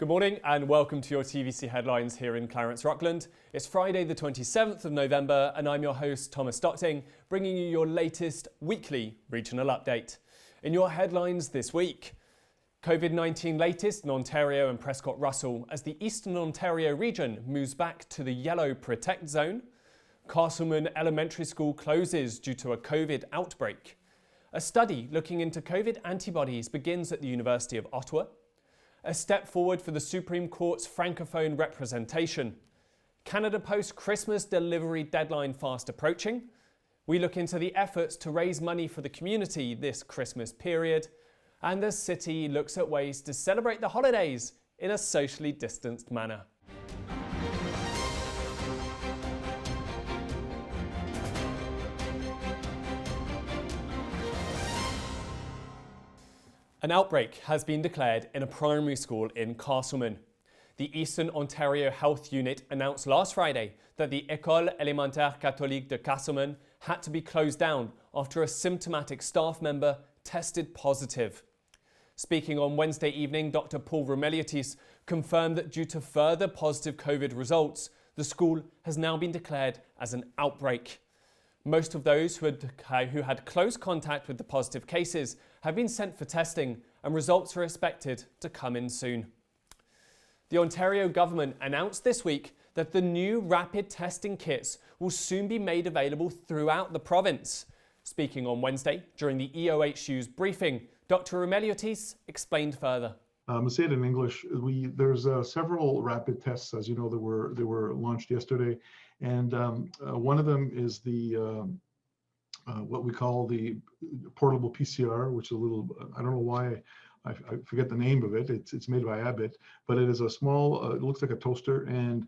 Good morning and welcome to your TVC headlines here in Clarence Rockland. It's Friday the 27th of November and I'm your host Thomas Docting, bringing you your latest weekly regional update. In your headlines this week, COVID-19 latest in Ontario and Prescott Russell as the Eastern Ontario region moves back to the yellow protect zone. Castleman Elementary School closes due to a COVID outbreak. A study looking into COVID antibodies begins at the University of Ottawa. A step forward for the Supreme Court's Francophone representation. Canada Post Christmas delivery deadline fast approaching. We look into the efforts to raise money for the community this Christmas period. And the city looks at ways to celebrate the holidays in a socially distanced manner. An outbreak has been declared in a primary school in Castleman. The Eastern Ontario Health Unit announced last Friday that the École Élémentaire Catholique de Castleman had to be closed down after a symptomatic staff member tested positive. Speaking on Wednesday evening, Dr. Paul Romeliotis confirmed that due to further positive COVID results, the school has now been declared as an outbreak. Most of those who had close contact with the positive cases have been sent for testing and results are expected to come in soon. The Ontario government announced this week that the new rapid testing kits will soon be made available throughout the province. Speaking on Wednesday during the EOHU's briefing, Dr. Romeliotis explained further. I'll say it in English. There's several rapid tests, as you know, that were launched yesterday, and one of them is the what we call the portable PCR, which is a little, I don't know why I forget the name of it. It's made by Abbott, but it is a small. It looks like a toaster, and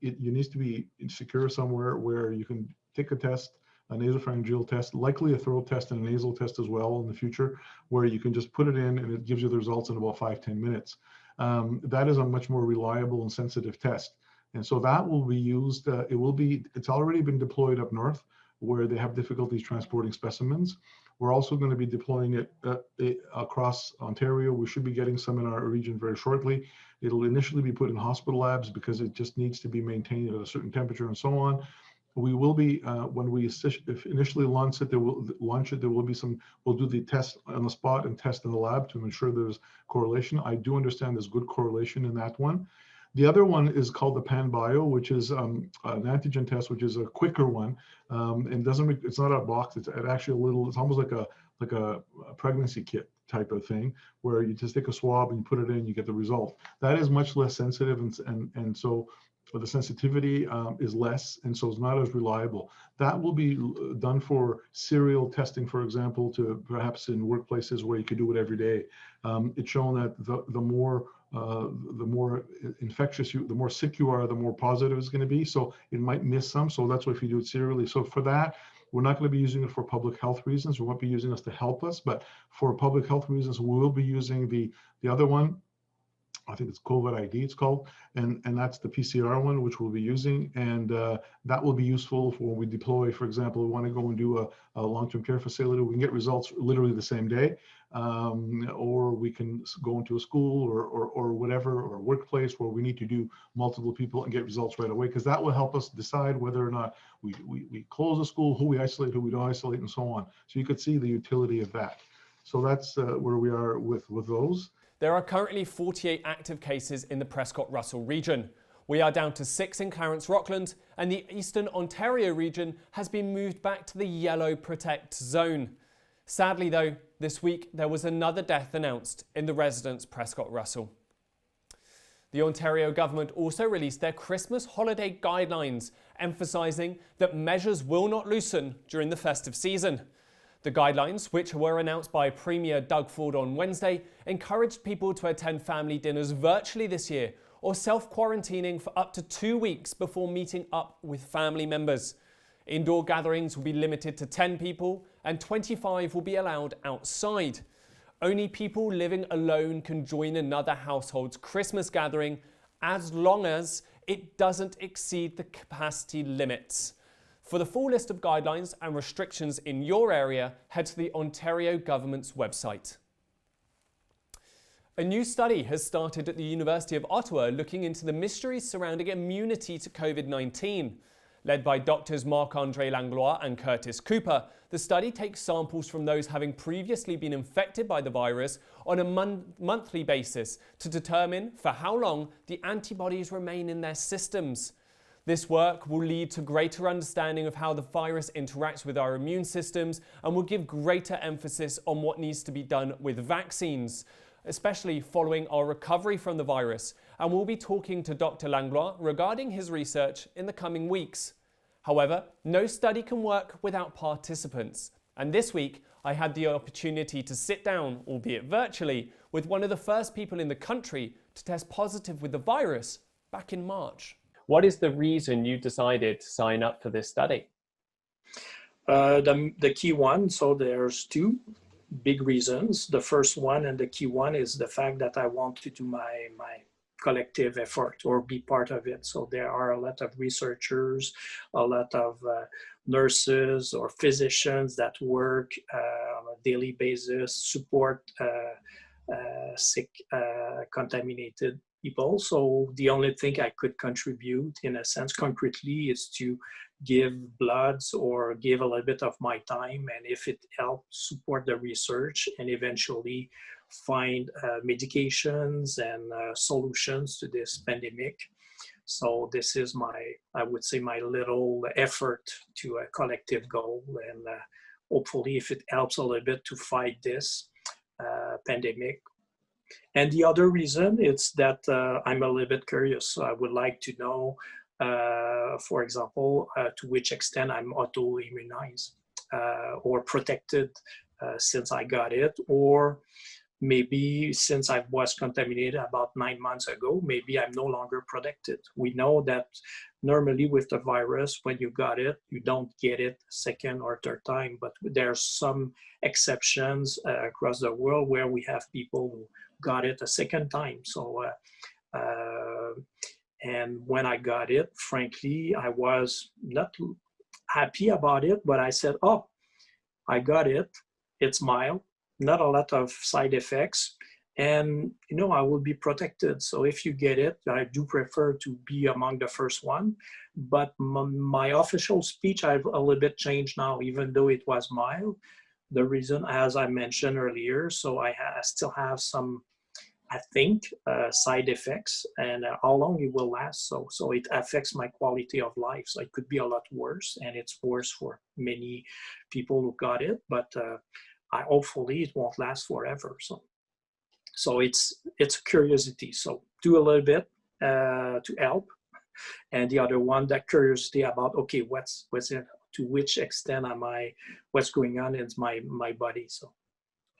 it needs to be secure somewhere where you can take a test. A nasopharyngeal test, likely a throat test and a nasal test as well in the future, where you can just put it in and it gives you the results in about 5-10 minutes. That is a much more reliable and sensitive test. And so that will be used, it's already been deployed up north where they have difficulties transporting specimens. We're also going to be deploying it across Ontario. We should be getting some in our region very shortly. It'll initially be put in hospital labs because it just needs to be maintained at a certain temperature and so on. We will be, when we initially launch it, there will be some, we'll do the test on the spot and test in the lab to ensure there's correlation. I do understand there's good correlation in that one. The other one is called the PanBio, which is an antigen test, which is a quicker one. And it's not a box, it's actually a little, it's almost like a pregnancy kit type of thing, where you just take a swab and you put it in, you get the result. That is much less sensitive and so the sensitivity is less, and so it's not as reliable. That will be done for serial testing, for example, to perhaps in workplaces where you could do it every day. It's shown that the more infectious the more sick you are, the more positive it's going to be. So it might miss some. So that's why if you do it serially. So for that, we're not going to be using it for public health reasons. We won't be using this to help us, but for public health reasons, we will be using the other one. I think it's COVID ID it's called, and that's the PCR one, which we'll be using, and that will be useful for when we deploy. For example, we want to go and do a long-term care facility. We can get results literally the same day, or we can go into a school or whatever, or a workplace where we need to do multiple people and get results right away, because that will help us decide whether or not we close the school, who we isolate, who we don't isolate, and so on. So you could see the utility of that. So that's where we are with those. There are currently 48 active cases in the Prescott Russell region. We are down to 6 in Clarence Rockland, and the Eastern Ontario region has been moved back to the yellow protect zone. Sadly though, this week there was another death announced in the residence Prescott Russell. The Ontario government also released their Christmas holiday guidelines, emphasising that measures will not loosen during the festive season. The guidelines, which were announced by Premier Doug Ford on Wednesday, encouraged people to attend family dinners virtually this year or self-quarantining for up to 2 weeks before meeting up with family members. Indoor gatherings will be limited to 10 people and 25 will be allowed outside. Only people living alone can join another household's Christmas gathering as long as it doesn't exceed the capacity limits. For the full list of guidelines and restrictions in your area, head to the Ontario government's website. A new study has started at the University of Ottawa looking into the mysteries surrounding immunity to COVID-19. Led by doctors Marc-André Langlois and Curtis Cooper, the study takes samples from those having previously been infected by the virus on a monthly basis to determine for how long the antibodies remain in their systems. This work will lead to greater understanding of how the virus interacts with our immune systems and will give greater emphasis on what needs to be done with vaccines, especially following our recovery from the virus. And we'll be talking to Dr. Langlois regarding his research in the coming weeks. However, no study can work without participants. And this week, I had the opportunity to sit down, albeit virtually, with one of the first people in the country to test positive with the virus back in March. What is the reason you decided to sign up for this study? The key one, so there's two big reasons. The first one and the key one is the fact that I want to do my collective effort or be part of it. So there are a lot of researchers, a lot of nurses or physicians that work on a daily basis, support sick, contaminated people. So the only thing I could contribute in a sense concretely is to give bloods or give a little bit of my time, and if it helps support the research and eventually find medications and solutions to this pandemic. So this is I would say my little effort to a collective goal, and hopefully if it helps a little bit to fight this pandemic. And the other reason is that I'm a little bit curious. So I would like to know, for example, to which extent I'm auto-immunized or protected since I got it, or maybe since I was contaminated about 9 months ago, maybe I'm no longer protected. We know that normally with the virus, when you got it, you don't get it second or third time, but there's some exceptions across the world where we have people who got it a second time. So, and when I got it, frankly, I was not happy about it, but I said, oh, I got it. It's mild, not a lot of side effects, and I will be protected. So if you get it, I do prefer to be among the first one. But my official speech, I've a little bit changed now, even though it was mild. The reason, as I mentioned earlier, so I still have some, I think, side effects, and how long it will last. So it affects my quality of life. So it could be a lot worse, and it's worse for many people who got it. But hopefully it won't last forever. So it's a curiosity. So do a little bit to help, and the other one, that curiosity about, okay, what's it? To which extent am I? What's going on in my body? So.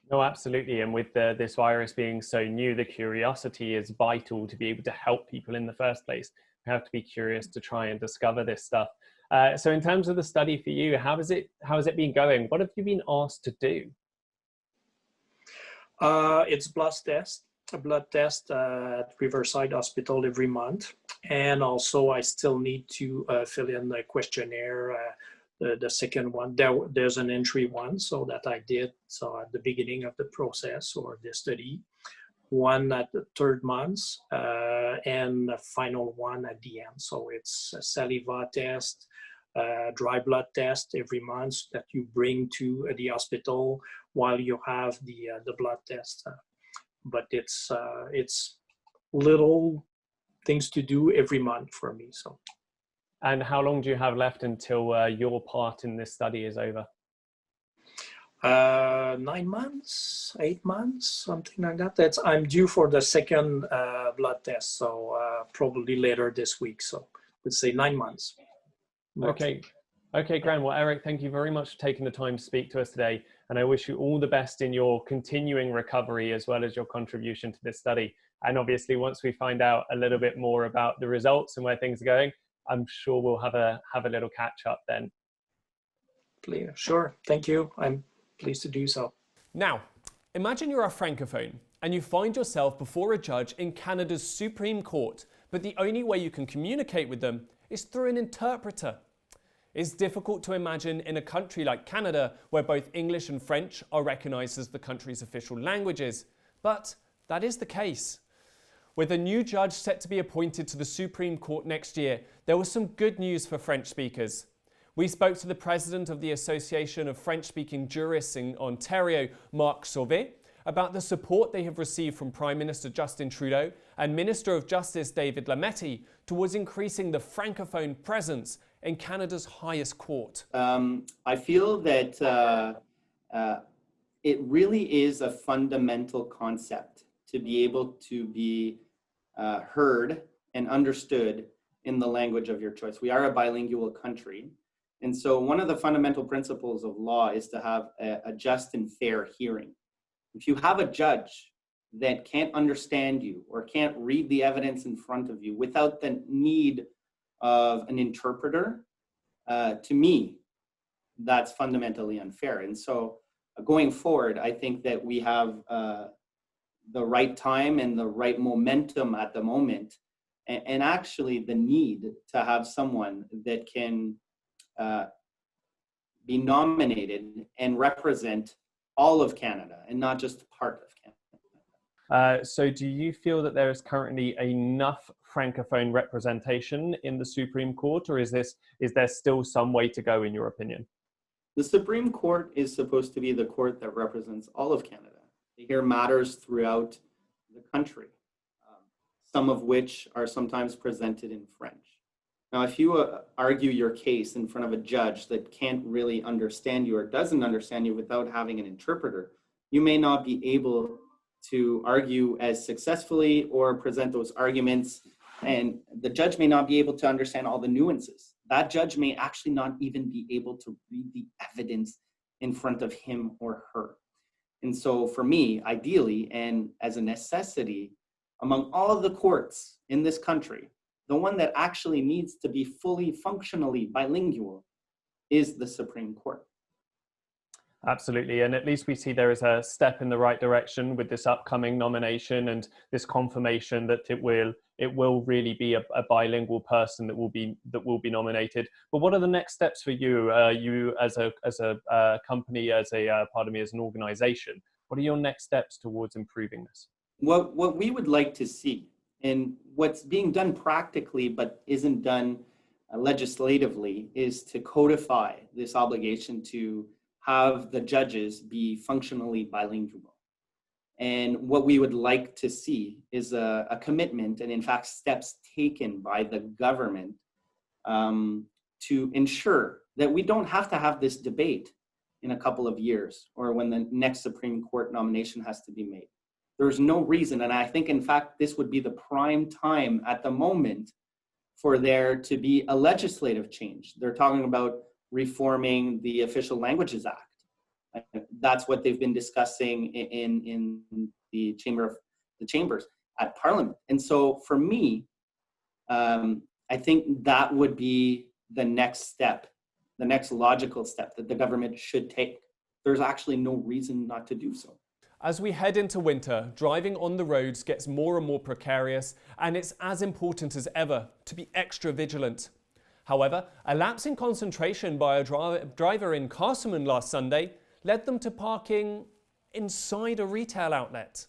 No, absolutely. And with this virus being so new, the curiosity is vital to be able to help people in the first place. We have to be curious to try and discover this stuff. So in terms of the study for you, how has it been going? What have you been asked to do? It's a blood test at Riverside Hospital every month. And also I still need to fill in the questionnaire. The second one, there's an entry one, so that I did so at the beginning of the process or the study, one at the 3rd month, and the final one at the end. So it's a saliva test, dry blood test every month that you bring to the hospital while you have the blood test. But it's little things to do every month for me. So. And how long do you have left until your part in this study is over? 9 months, 8 months, something like that. I'm due for the second blood test, so probably later this week. So let's say 9 months. Okay, Grant. Well, Eric, thank you very much for taking the time to speak to us today. And I wish you all the best in your continuing recovery as well as your contribution to this study. And obviously, once we find out a little bit more about the results and where things are going, I'm sure we'll have a little catch up then. Sure. Thank you. I'm pleased to do so. Now, imagine you're a francophone and you find yourself before a judge in Canada's Supreme Court, but the only way you can communicate with them is through an interpreter. It's difficult to imagine in a country like Canada, where both English and French are recognised as the country's official languages. But That is the case. With a new judge set to be appointed to the Supreme Court next year, there was some good news for French speakers. We spoke to the president of the Association of French-Speaking Jurists in Ontario, Marc Sauvé, about the support they have received from Prime Minister Justin Trudeau and Minister of Justice David Lametti towards increasing the francophone presence in Canada's highest court. I feel that it really is a fundamental concept to be able to be heard and understood in the language of your choice. We are a bilingual country. And so one of the fundamental principles of law is to have a just and fair hearing. If you have a judge that can't understand you or can't read the evidence in front of you without the need of an interpreter, to me, that's fundamentally unfair. And so going forward, I think that we have the right time and the right momentum at the moment, and actually the need to have someone that can be nominated and represent all of Canada and not just part of Canada. So do you feel that there is currently enough francophone representation in the Supreme Court, or is there still some way to go in your opinion? The Supreme Court is supposed to be the court that represents all of Canada. They hear matters throughout the country, some of which are sometimes presented in French. Now, if you argue your case in front of a judge that can't really understand you or doesn't understand you without having an interpreter, you may not be able to argue as successfully or present those arguments, and the judge may not be able to understand all the nuances. That judge may actually not even be able to read the evidence in front of him or her. And so for me, ideally, and as a necessity, among all the courts in this country, the one that actually needs to be fully functionally bilingual is the Supreme Court. Absolutely, and at least we see there is a step in the right direction with this upcoming nomination and this confirmation that it will really be a bilingual person that will be nominated. But what are the next steps for you? You as a company, as an organization, what are your next steps towards improving this? What we would like to see, and what's being done practically but isn't done legislatively, is to codify this obligation to have the judges be functionally bilingual. And what we would like to see is a commitment, and in fact steps taken by the government to ensure that we don't have to have this debate in a couple of years or when the next Supreme Court nomination has to be made. There's no reason, and I think in fact this would be the prime time at the moment for there to be a legislative change. They're talking about reforming the Official Languages Act. That's what they've been discussing in the chambers at Parliament. And so for me, I think that would be the next step, the next logical step that the government should take. There's actually no reason not to do so. As we head into winter, driving on the roads gets more and more precarious, and it's as important as ever to be extra vigilant. However, a lapse in concentration by a driver in Carson last Sunday led them to parking inside a retail outlet.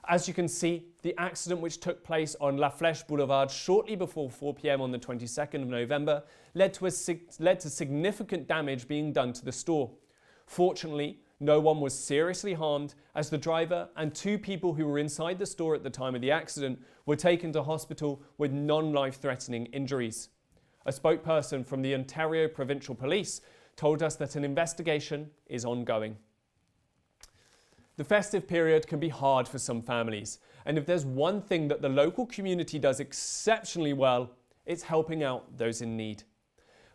As you can see, the accident which took place on La Flèche Boulevard shortly before 4 p.m. on the 22nd of November led to significant damage being done to the store. Fortunately, no one was seriously harmed, as the driver and two people who were inside the store at the time of the accident were taken to hospital with non-life-threatening injuries. A spokesperson from the Ontario Provincial Police told us that an investigation is ongoing. The festive period can be hard for some families, and if there's one thing that the local community does exceptionally well, it's helping out those in need.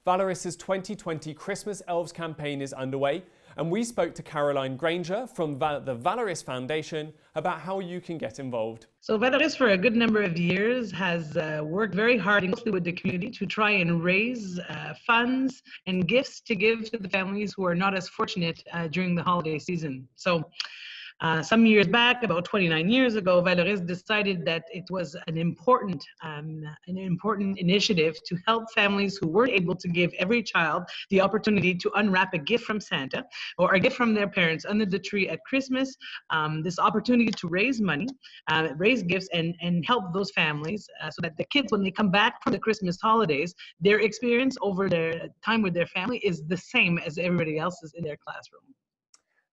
Valoris's 2020 Christmas Elves campaign is underway, and we spoke to Caroline Granger from the Valoris Foundation about how you can get involved. So Valoris, for a good number of years, has worked very hard and closely with the community to try and raise funds and gifts to give to the families who are not as fortunate during the holiday season. So Some years back, about 29 years ago, Valoris decided that it was an important initiative to help families who weren't able to give every child the opportunity to unwrap a gift from Santa or a gift from their parents under the tree at Christmas. This opportunity to raise money, raise gifts, and help those families so that the kids, when they come back from the Christmas holidays, their experience over their time with their family is the same as everybody else's in their classroom.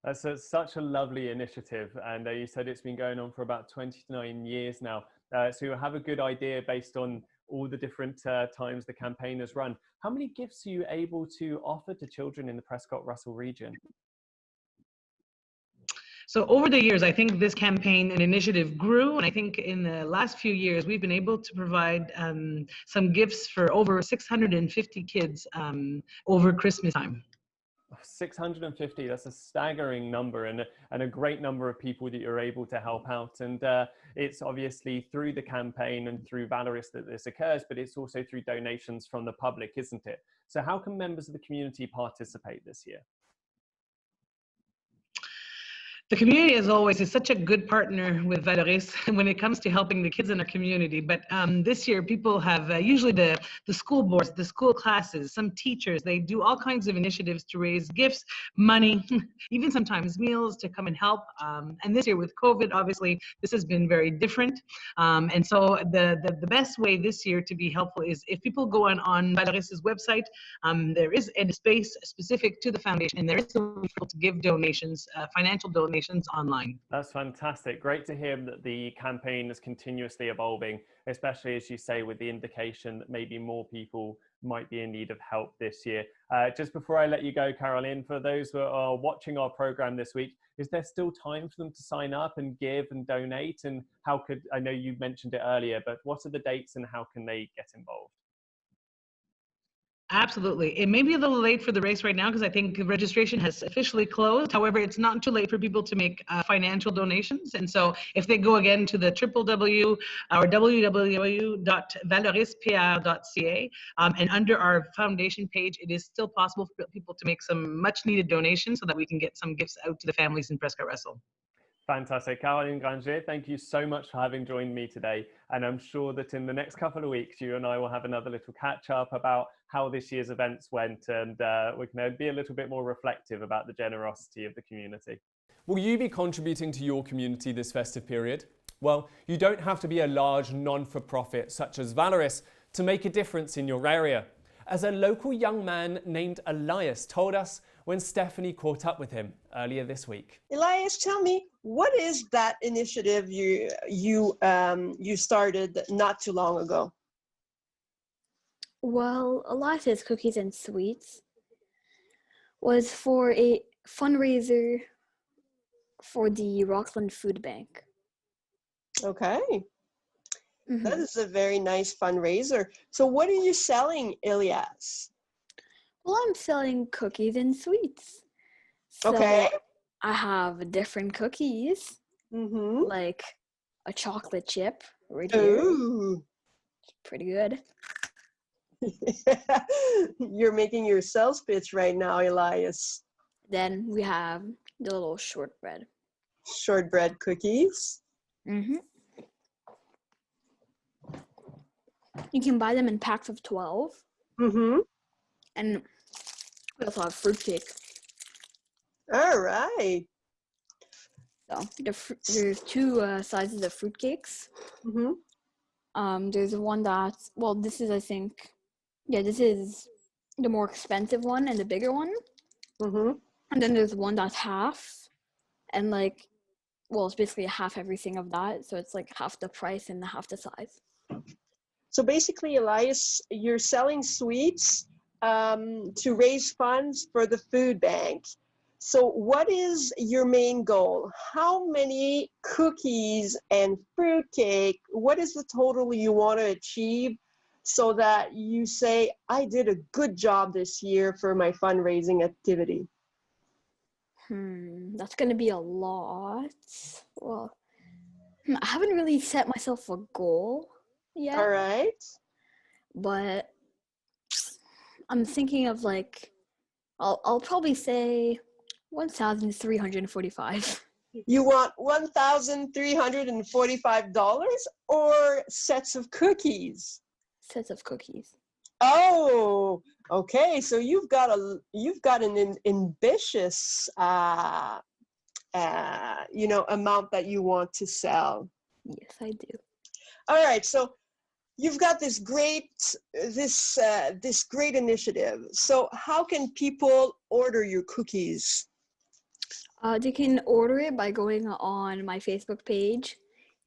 That's such a lovely initiative, and you said it's been going on for about 29 years now. So you have a good idea based on all the different times the campaign has run. How many gifts are you able to offer to children in the Prescott-Russell region? So over the years, I think this campaign and initiative grew, and I think in the last few years, we've been able to provide some gifts for over 650 kids over Christmas time. 650, that's a staggering number, and a great number of people that you're able to help out. And it's obviously through the campaign and through Valoris that this occurs, but it's also through donations from the public, isn't it? So how can members of the community participate this year? The community, as always, is such a good partner with Valoris when it comes to helping the kids in our community. But this year, people have usually the school boards, the school classes, some teachers, they do all kinds of initiatives to raise gifts, money, even sometimes meals to come and help. And this year with COVID, obviously, this has been very different. And so the best way this year to be helpful is if people go on Valoris's website, there is a space specific to the foundation, and there is a way to give donations, financial donations online. That's fantastic. Great to hear that the campaign is continuously evolving, especially as you say, with the indication that maybe more people might be in need of help this year. Just before I let you go, Caroline, for those who are watching our program this week, is there still time for them to sign up and give and donate? And how could, I know you mentioned it earlier, but what are the dates and how can they get involved? Absolutely. It may be a little late for the race right now because I think registration has officially closed. However, it's not too late for people to make financial donations. And so if they go again to the www.valorispr.ca and under our foundation page, it is still possible for people to make some much needed donations so that we can get some gifts out to the families in Prescott-Russell. Fantastic. Caroline Granger, thank you so much for having joined me today. And I'm sure that in the next couple of weeks, you and I will have another little catch up about how this year's events went, and we can be a little bit more reflective about the generosity of the community. Will you be contributing to your community this festive period? Well, you don't have to be a large non-for-profit such as Valoris to make a difference in your area. As a local young man named Elias told us when Stephanie caught up with him earlier this week. Elias, tell me, what is that initiative you started not too long ago? Well, Elias's Cookies and Sweets was for a fundraiser for the Rockland Food Bank. Okay. Mm-hmm. That is a very nice fundraiser. So what are you selling, Elias? Well, I'm selling cookies and sweets. So Okay. I have different cookies, Mm-hmm. like a chocolate chip right here. Ooh. Pretty good. You're making your sales pitch right now, Elias. Then we have the little shortbread. Shortbread cookies. Mm-hmm. You can buy them in packs of 12. Mm-hmm. And we also have fruitcake. All right. So there's two sizes of fruitcakes. Mm-hmm. There's one that's, well, this is, I think, yeah, this is the more expensive one and the bigger one. Mm-hmm. And then there's one that's half, and like, well, it's basically half everything of that. So it's like half the price and half the size. So basically, Elias, you're selling sweets to raise funds for the food bank. So what is your main goal? How many cookies and fruitcake, what is the total you want to achieve so that you say, I did a good job this year for my fundraising activity? That's going to be a lot. Well, I haven't really set myself a goal yet. All right. But I'm thinking of like, I'll probably say 1,345. You want $1,345 or sets of cookies? Sets of cookies. Oh, okay. So you've got an ambitious amount that you want to sell. Yes, I do. All right. So you've got this great initiative. So how can people order your cookies? They can order it by going on my Facebook page,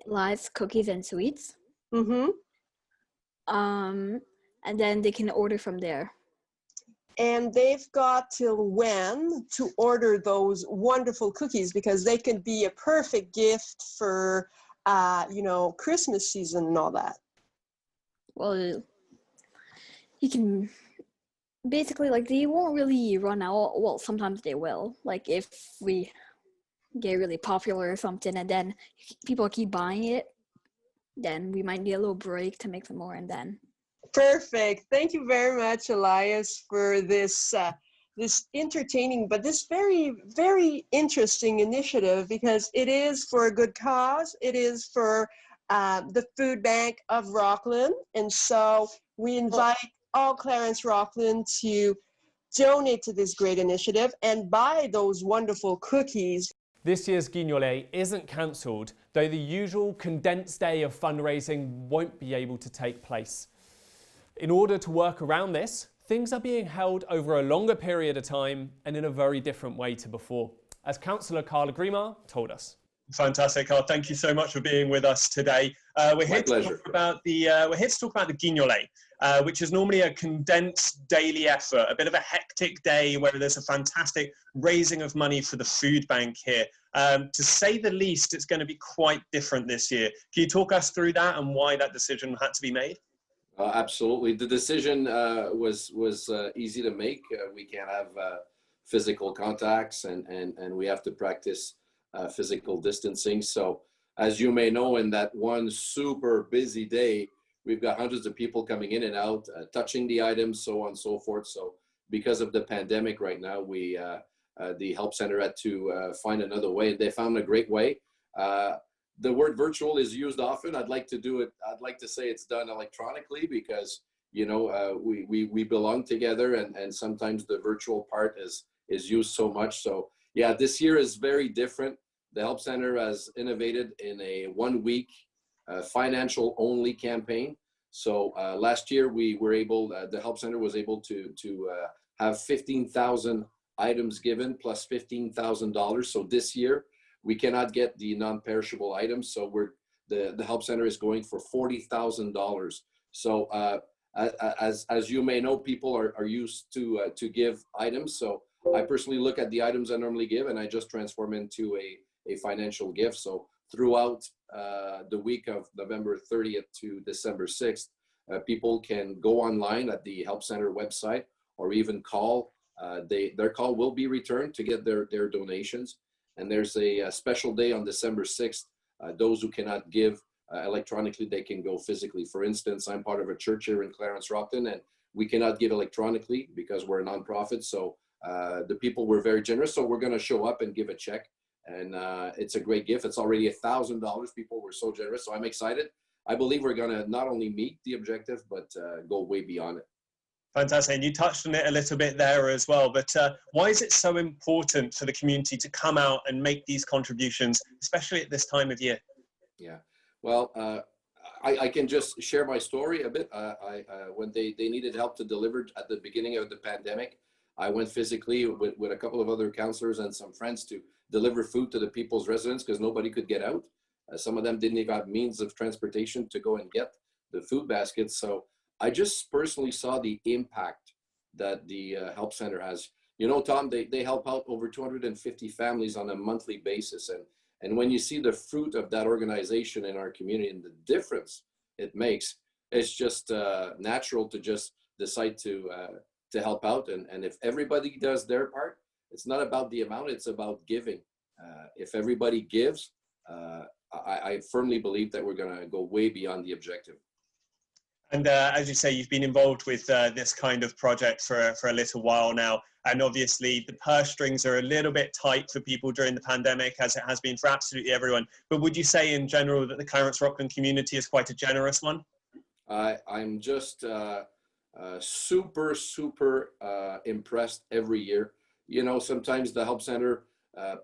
Lives, Cookies, and Sweets. Mm-hmm. And then they can order from there. And they've got till when to order those wonderful cookies, because they can be a perfect gift for, Christmas season and all that. Well, you can basically, like, they won't really run out. Well, sometimes they will. Like, if we get really popular or something and then people keep buying it, then we might need a little break to make some more, and then. Perfect. Thank you very much, Elias, for this entertaining, but this very, very interesting initiative, because it is for a good cause. It is for the food bank of Rockland. And so we invite all Clarence Rockland to donate to this great initiative and buy those wonderful cookies. This year's Ginolae isn't cancelled, though the usual condensed day of fundraising won't be able to take place. In order to work around this, things are being held over a longer period of time and in a very different way to before, as Councillor Carla Grimar told us. Fantastic, Carl. Thank you so much for being with us today. We're here to talk about the Ginolae, which is normally a condensed daily effort, a bit of a hectic day where there's a fantastic raising of money for the food bank here. To say the least, it's going to be quite different this year. Can you talk us through that and why that decision had to be made? Absolutely. The decision was easy to make. We can't have physical contacts and we have to practice physical distancing. So as you may know, in that one super busy day, we've got hundreds of people coming in and out, touching the items, so on and so forth. So because of the pandemic right now, the Help Center had to find another way, and they found a great way. The word virtual is used often. I'd like to say it's done electronically because, we belong together, and sometimes the virtual part is used so much. So yeah, this year is very different. The Help Center has innovated in a 1 week financial only campaign. So last year we were able, the Help Center was able to have 15,000 items given plus $15,000. So this year we cannot get the non-perishable items. So the Help Center is going for $40,000. So as you may know, people are used to give items. So I personally look at the items I normally give and I just transform into a financial gift. So throughout the week of November 30th to December 6th, people can go online at the Help Center website or even call. Their call will be returned to get their donations. And there's a special day on December 6th. Those who cannot give electronically, they can go physically. For instance, I'm part of a church here in Clarence Rockton, and we cannot give electronically because we're a nonprofit. So the people were very generous. So we're going to show up and give a check. And it's a great gift. It's already $1,000. People were so generous. So I'm excited. I believe we're going to not only meet the objective, but go way beyond it. Fantastic. And you touched on it a little bit there as well. But why is it so important for the community to come out and make these contributions, especially at this time of year? Yeah. Well, I can just share my story a bit. When they needed help to deliver at the beginning of the pandemic, I went physically with a couple of other counselors and some friends to deliver food to the people's residents because nobody could get out. Some of them didn't even have means of transportation to go and get the food baskets. So I just personally saw the impact that the Help Center has. You know, Tom, they help out over 250 families on a monthly basis. And when you see the fruit of that organization in our community and the difference it makes, it's just natural to just decide to help out. And if everybody does their part, it's not about the amount, it's about giving. If everybody gives, I firmly believe that we're going to go way beyond the objective. And as you say, you've been involved with this kind of project for a little while now. And obviously the purse strings are a little bit tight for people during the pandemic, as it has been for absolutely everyone. But would you say in general that the Clarence Rockland community is quite a generous one? I'm just super impressed every year. You know, sometimes the Help Center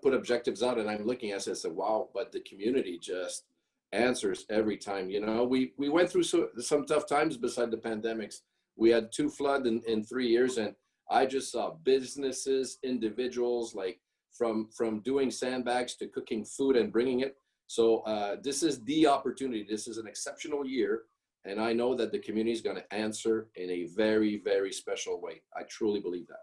put objectives out and I'm looking at it and say, wow, but the community just answers every time. You know, we went through some tough times beside the pandemics. We had 2 floods in 3 years, and I just saw businesses, individuals, like from doing sandbags to cooking food and bringing it. So this is the opportunity. This is an exceptional year. And I know that the community is going to answer in a very, very special way. I truly believe that.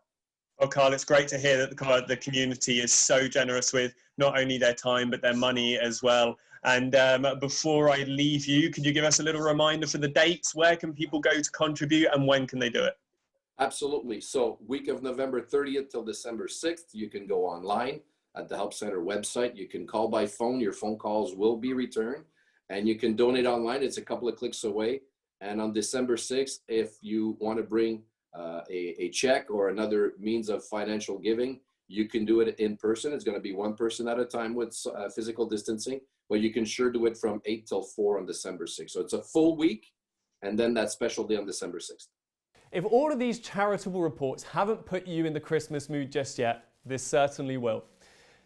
Well, Carl, it's great to hear that the community is so generous with not only their time, but their money as well. And before I leave you, could you give us a little reminder for the dates? Where can people go to contribute and when can they do it? Absolutely. So week of November 30th till December 6th, you can go online at the Help Center website. You can call by phone. Your phone calls will be returned. And you can donate online. It's a couple of clicks away. And on December 6th, if you want to bring a check or another means of financial giving, you can do it in person. It's going to be one person at a time with physical distancing, but you can sure do it from 8 till 4 on December 6th. So it's a full week, and then that special day on December 6th. If all of these charitable reports haven't put you in the Christmas mood just yet, this certainly will.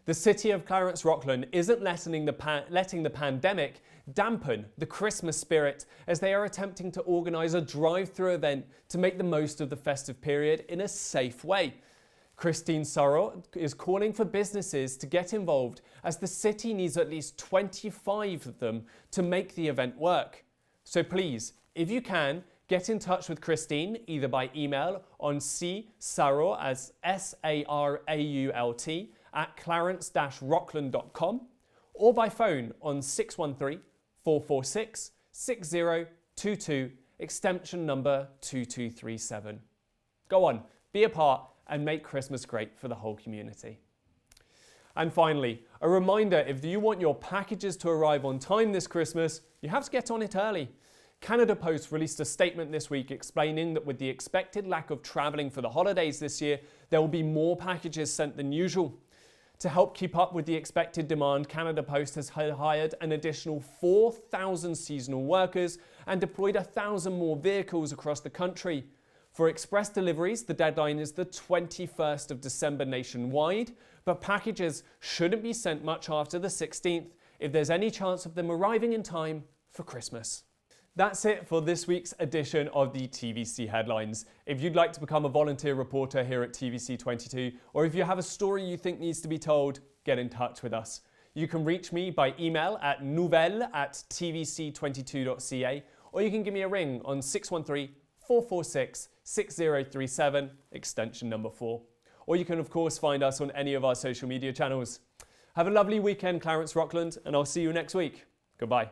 The city of Clarence Rockland isn't letting the pandemic dampen the Christmas spirit, as they are attempting to organise a drive-through event to make the most of the festive period in a safe way. Christine Sorrow is calling for businesses to get involved, as the city needs at least 25 of them to make the event work. So please, if you can, get in touch with Christine either by email on csarault, as SARAULT, at clarence-rockland.com, or by phone on 613-446-6022, extension number 2237. Go on, be a part and make Christmas great for the whole community. And finally, a reminder, if you want your packages to arrive on time this Christmas, you have to get on it early. Canada Post released a statement this week explaining that with the expected lack of travelling for the holidays this year, there will be more packages sent than usual. To help keep up with the expected demand, Canada Post has hired an additional 4,000 seasonal workers and deployed 1,000 more vehicles across the country. For express deliveries, the deadline is the 21st of December nationwide, but packages shouldn't be sent much after the 16th if there's any chance of them arriving in time for Christmas. That's it for this week's edition of the TVC Headlines. If you'd like to become a volunteer reporter here at TVC 22, or if you have a story you think needs to be told, get in touch with us. You can reach me by email at nouvelle@tvc22.ca, or you can give me a ring on 613-446-6037, extension number 4. Or you can of course find us on any of our social media channels. Have a lovely weekend, Clarence Rockland, and I'll see you next week. Goodbye.